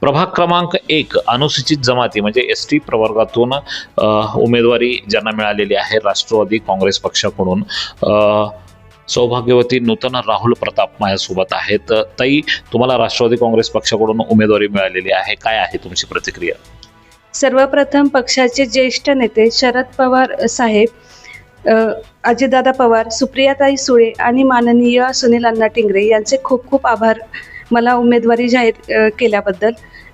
प्रभाग क्रमांक 1 अनुसूचित जमाती म्हणजे एस टी प्रवर्गातून उमेदवारी ज्यांना मिळालेली आहे राष्ट्रवादी काँग्रेस पक्षाकडून सौभाग्यवती नूतन राहुल प्रताप माझ्यासोबत आहेत. ताई, तुम्हाला राष्ट्रवादी काँग्रेस पक्षाकडून उमेदवारी मिळालेली आहे, काय आहे तुमची प्रतिक्रिया? सर्वप्रथम पक्षाचे ज्येष्ठ नेते शरद पवार साहेब, अजितदादा पवार, सुप्रियाताई सुळे आणि माननीय सुनील अण्णा टिंगरे यांचे खूप खूप आभार मला उमेदवारी जाहीर केल्याबद्दल.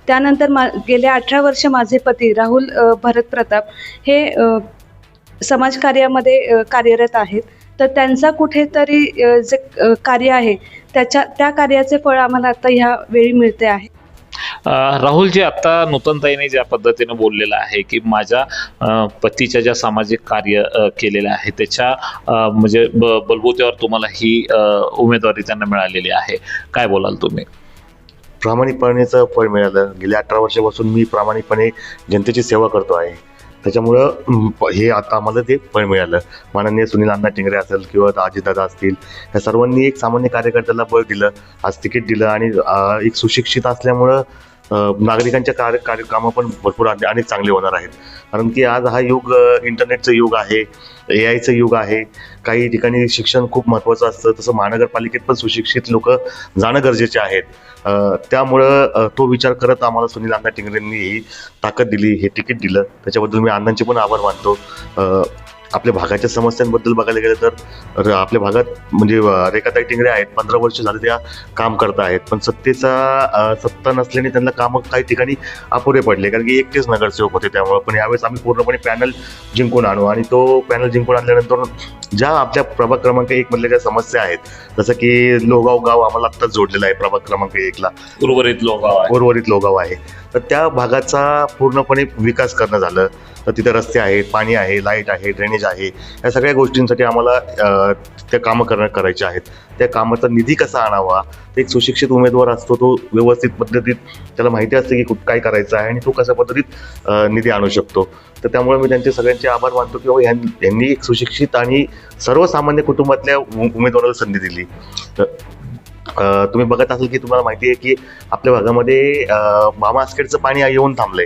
त्यानंतर गेले 18 वर्ष माझे पती राहुल भरत प्रताप हे समाजकार्यामध्ये कार्यरत आहेत. तर त्यांचा कुठेतरी जे कार्य आहे त्या कार्याचे फळ आम्हाला आता ह्या वेळी मिळते आहे. राहुलजी, आता नूतनताईने ज्या पद्धतीने बोललेलं आहे की माझ्या पतीच्या ज्या सामाजिक कार्य केलेलं आहे त्याच्या म्हणजे बलबुत्यावर तुम्हाला ही उमेदवारी त्यांना मिळालेली आहे, काय बोलाल तुम्ही? प्रामाणिकपणेचं फळ मिळालं. गेल्या 18 वर्षापासून मी प्रामाणिकपणे जनतेची सेवा करतो आहे, त्याच्यामुळं हे आता आम्हाला ते फळ मिळालं. माननीय सुनील अण्णा टिंगरे असेल किंवा अजितदादा असतील, या सर्वांनी एक सामान्य कार्यकर्त्याला बळ दिलं, आज तिकीट दिलं आणि एक सुशिक्षित असल्यामुळं नागरिकांच्या कामं पण भरपूर अनेक चांगले होणार आहेत. कारण की आज हा युग इंटरनेटचं युग आहे, AI चं युग आहे. काही ठिकाणी शिक्षण खूप महत्त्वाचं असतं, तसं महानगरपालिकेत पण सुशिक्षित लोक जाणं गरजेचे आहेत. त्यामुळं तो विचार करत आम्हाला सुनील अण्णा टिंगरेंनी ही ताकद दिली, हे तिकीट दिलं, त्याच्याबद्दल मी अण्णांचे पण आभार मानतो. आपल्या भागाच्या समस्यांबद्दल बघायला गेलं तर आपल्या भागात म्हणजे रेखाताई टिंगरे आहेत, 15 वर्ष झाले त्या काम करत आहेत, पण सत्ता नसल्याने त्यांना कामं काही ठिकाणी अपुरे पडले, कारण की एकटेच नगरसेवक होते त्यामुळे. पण यावेळेस आम्ही पूर्णपणे पॅनल जिंकून आणू आणि तो पॅनल जिंकून आणल्यानंतर ज्या आपल्या प्रभाग क्रमांक 1 मधल्या ज्या समस्या आहेत, जसं की लोगाव गाव आम्हाला आत्ताच जोडलेलं आहे प्रभाग क्रमांक 1ला, उर्वरित लोगाव आहे, तर त्या भागाचा पूर्णपणे विकास करणं झालं. तर तिथे रस्ते आहेत, पाणी आहे, लाईट आहे, ड्रेनेज आहे, या सगळ्या गोष्टींसाठी आम्हाला त्या कामं करायचे आहेत. त्या कामाचा निधी कसा आणावा, एक सुशिक्षित उमेदवार असतो, तो व्यवस्थित पद्धतीत त्याला माहिती असते की काय करायचं आहे आणि तो कशा पद्धतीत निधी आणू शकतो. तर त्यामुळे मी त्यांचे सगळ्यांचे आभार मानतो की यांनी एक सुशिक्षित आणि सर्वसामान्य कुटुंबातल्या उमेदवाराला संधी दिली. तुम्ही बघत असाल की तुम्हाला माहिती आहे की आपल्या भागामध्ये मामा आसखेडचं पाणी येऊन थांबलंय,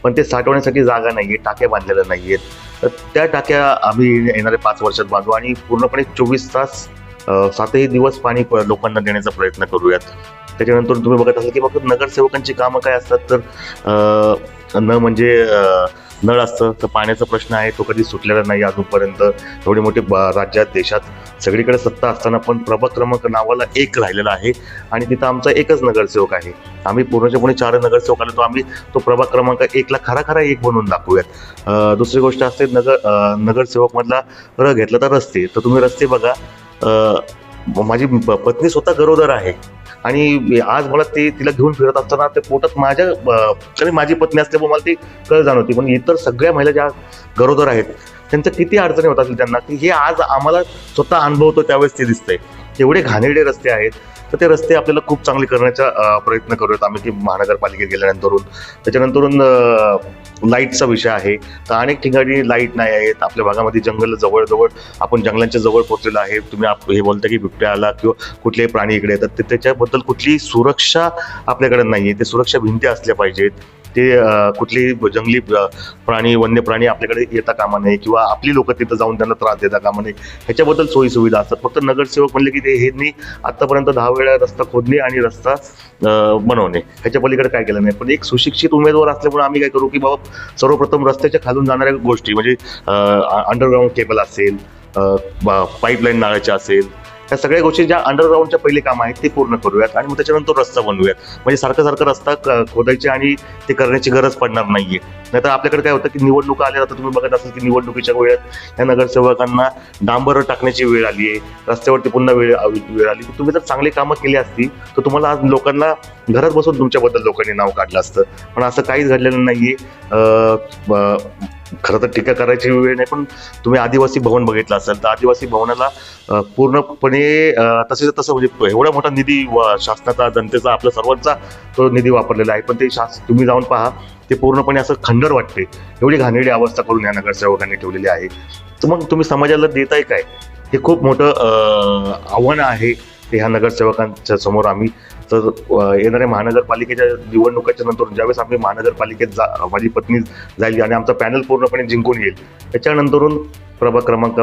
पण ते साठवण्यासाठी जागा नाहीये, टाक्या बांधलेल्या नाहीयेत. तर त्या टाक्या आम्ही येणाऱ्या 5 वर्षात बांधू आणि पूर्णपणे 24 तास 7ही दिवस पाणी लोकांना देण्याचा प्रयत्न करूयात. त्याच्यानंतर तुम्ही बघत असाल की फक्त नगरसेवकांची कामं काय असतात, तर म्हणजे नळ असतं, तर पाण्याचा प्रश्न आहे तो कधी सुटलेला नाही अजूनपर्यंत. एवढे मोठे राज्यात देशात सगळीकडे सत्ता असताना पण प्रभाग क्रमांक नावाला 1 राहिलेला आहे आणि तिथं आमचा एकच नगरसेवक आहे. आम्ही पूर्णपणे 4 नगरसेवक आलो, तो आम्ही तो प्रभाग क्रमांक 1ला खरा 1 बनवून दाखवूयात. दुसरी गोष्ट असते नगरसेवक मधला घेतला तर रस्ते. तर तुम्ही रस्ते बघा, माझी पत्नी स्वतः गरोदर आहे आणि आज मला तिला घेऊन फिरत असताना ते पोटात माझी पत्नी असल्यामुळे मला ती कळ जाणवती, पण इतर सगळ्या महिला ज्या गरोदर आहेत त्यांचं किती अडचणी होत असेल त्यांना, की हे आज आम्हाला स्वतः अनुभवतो त्यावेळेस ते दिसतंय. एवढे घाणेरडे रस्ते आहेत, तर ते रस्ते आपल्याला खूप चांगले करण्याचा प्रयत्न करूयात आम्ही की महानगरपालिकेत गेल्यानंतरून. त्याच्यानंतरून लाईटचा विषय आहे, तर अनेक ठिकाणी लाईट नाही आहेत. आपल्या भागामध्ये जंगल जवळ आपण जंगलांच्या जवळ पोहोचलेलो आहे. तुम्ही हे बोलता की बिबट्या आला किंवा कुठलेही प्राणी इकडे येतात, तर त्याच्याबद्दल कुठलीही सुरक्षा आपल्याकडे नाही आहे. ते सुरक्षा भिंती असल्या पाहिजेत. ते कुठली जंगली प्राणी, वन्य प्राणी आपल्याकडे येता कामा नये किंवा आपली लोक तिथं जाऊन त्यांना त्रास देता कामा नये, ह्याच्याबद्दल सोयी सुविधा असतात. फक्त नगरसेवक म्हणले की हे आतापर्यंत 10 वेळा रस्ता खोदणे आणि रस्ता बनवणे, ह्याच्या पलीकडे काय केलं नाही. पण एक सुशिक्षित उमेदवार असल्यामुळे आम्ही काय करू की बाबा सर्वप्रथम रस्त्याच्या खालून जाणाऱ्या गोष्टी म्हणजे अंडरग्राऊंड केबल असेल, पाईपलाईन नाळाच्या असेल, ह्या सगळ्या गोष्टी ज्या अंडरग्राऊंडच्या पहिले काम आहेत ते पूर्ण करूयात आणि मग त्याच्यानंतर रस्ता बनवूयात. म्हणजे सारखं रस्ता खोदायचे आणि ते करण्याची गरज पडणार नाहीये. नाहीतर आपल्याकडे काय होतं की निवडणुका आल्या जातात. तुम्ही बघत असाल की निवडणुकीच्या वेळेत या नगरसेवकांना डांबर टाकण्याची वेळ आली आहे, रस्त्यावरती पुन्हा वेळ आली. तुम्ही जर चांगली कामं केली असती तर तुम्हाला आज लोकांना घरात बसून तुमच्याबद्दल लोकांनी नाव काढलं असतं, पण असं काहीच घडलेलं नाहीये. खरं तर टीका करायची वेळ नाही, पण तुम्ही आदिवासी भवन बघितलं असेल तर आदिवासी भवनाला पूर्णपणे तसं म्हणजे एवढा मोठा निधी शासनाचा, जनतेचा, आपल्या सर्वांचा तो निधी वापरलेला आहे, पण ते तुम्ही जाऊन पहा, ते पूर्णपणे असं खंडर वाटते. एवढी घाणेरडी अवस्था करून या नगरसेवकांनी ठेवलेली आहे. तर मग तुम्ही समाजाला देताय काय? हे खूप मोठं आव्हान आहे ते ह्या नगरसेवकांच्या समोर आम्ही तर येणाऱ्या महानगरपालिकेच्या निवडणुकाच्या नंतर ज्यावेळेस आम्ही महानगरपालिकेत माझी पत्नी जाईल आणि आमचा पॅनल पूर्णपणे जिंकून येईल, त्याच्यानंतरून प्रभाग क्रमांक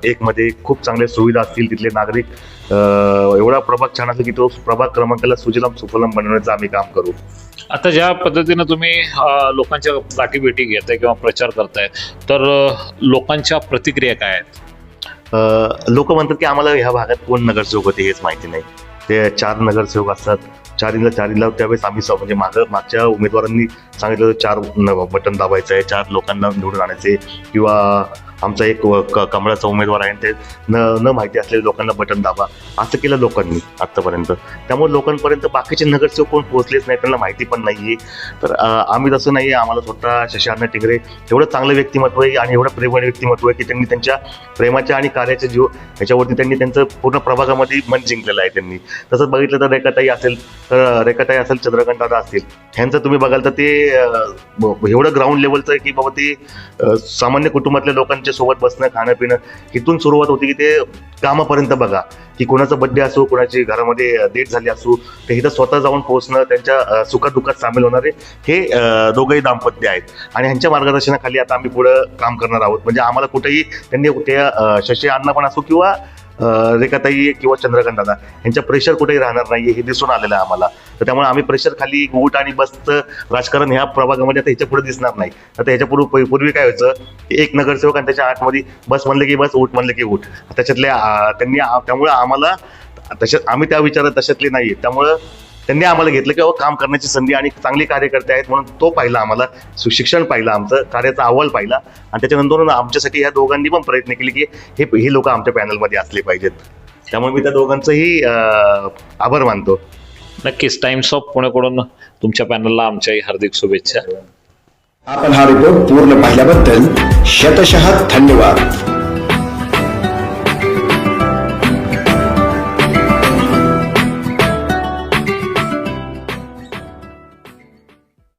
1 मध्ये खूप चांगल्या सुविधा असतील, तिथले नागरिक एवढा प्रभाग छान असेल की तो प्रभाग क्रमांकाला सुजलाम सुफलाम बनवण्याचं आम्ही काम करू. आता ज्या पद्धतीनं तुम्ही लोकांच्या गाठीभेटी घेताय किंवा प्रचार करताय, तर लोकांच्या प्रतिक्रिया काय आहेत? लोक म्हणतात की आम्हाला ह्या भागात कोण नगरसेवक होते हेच माहिती नाही. ते 4 नगरसेवक असतात, चारीला त्यावेळेस आम्ही म्हणजे मागच्या उमेदवारांनी सांगितलं होतं 4 बटन दाबायचं आहे, 4 लोकांना निवडून आणायचे, किंवा आमचा एक कमळाचा उमेदवार आहे ते न माहिती असलेल्या लोकांना बटन दाबा, असं केलं लोकांनी आत्तापर्यंत. त्यामुळे लोकांपर्यंत बाकीचे नगरसेवक कोण पोहोचलेच नाही, त्यांना माहिती पण नाही आहे. तर आम्ही तसं नाही आहे. आम्हाला स्वतः शशी अण्णा टिंगरे एवढं चांगलं व्यक्तिमत्व आहे आणि एवढं प्रेमळ व्यक्तिमत्व आहे की त्यांनी त्यांच्या प्रेमाच्या आणि कार्याच्या ह्याच्यावरती त्यांनी त्यांचं पूर्ण प्रभागामध्ये मन जिंकलेलं आहे त्यांनी. तसंच बघितलं तर रेखाताई असेल, चंद्रकांत दादा असतील, ह्यांचं तुम्ही बघाल तर ते एवढं ग्राउंड लेवलचं आहे की बाबा ते सामान्य कुटुंबातल्या लोकांच्या सोबत बसणं, खाणं पिणं इथून सुरुवात होती की ते कामापर्यंत बघा, की कोणाचा बड्डे असो, कोणाची घरामध्ये डेट झाली असो, ते इथं स्वतः जाऊन पोहोचणं, त्यांच्या सुखादुःखात सामील होणारे हे दोघंही दाम्पत्य आहेत. आणि ह्यांच्या मार्गदर्शनाखाली आता आम्ही पुढं काम करणार आहोत. म्हणजे आम्हाला कुठेही त्यांनी त्या शशी अण्णा पण असो किंवा रेखाताई किंवा चंद्रकांत दादा यांच्या प्रेशर कुठेही राहणार नाही हे दिसून आलेलं आहे आम्हाला. तर त्यामुळे आम्ही प्रेशर खाली उठ आणि बसचं राजकारण ह्या प्रभागामध्ये आता ह्याच्या पुढे दिसणार नाही. आता ह्याच्या पूर्वी काय व्हायचं, एक नगरसेवक आणि त्याच्या आतमध्ये बस म्हणलं की बस, उठ म्हणलं की उठ, त्यामुळे आम्हाला आम्ही त्या विचारात तशातले नाही. त्यामुळं त्यांनी आम्हाला घेतलं की काम करण्याची संधी आणि चांगले कार्यकर्ते आहेत म्हणून तो पाहिला, आम्हाला शिक्षण पाहिलं, आमचं कार्याचा अहवाल पाहिला आणि त्याच्यानंतर आमच्यासाठी ह्या दोघांनी पण प्रयत्न केले की हे लोक आमच्या पॅनलमध्ये असले पाहिजेत. त्यामुळे मी त्या दोघांचंही आभार मानतो. नक्कीच टाइम्स ऑफ पुणेकडून तुमच्या पॅनलला आमच्याही हार्दिक शुभेच्छा. आपण हा रिपोर्ट पूर्ण पाहिल्याबद्दल शतशः धन्यवाद.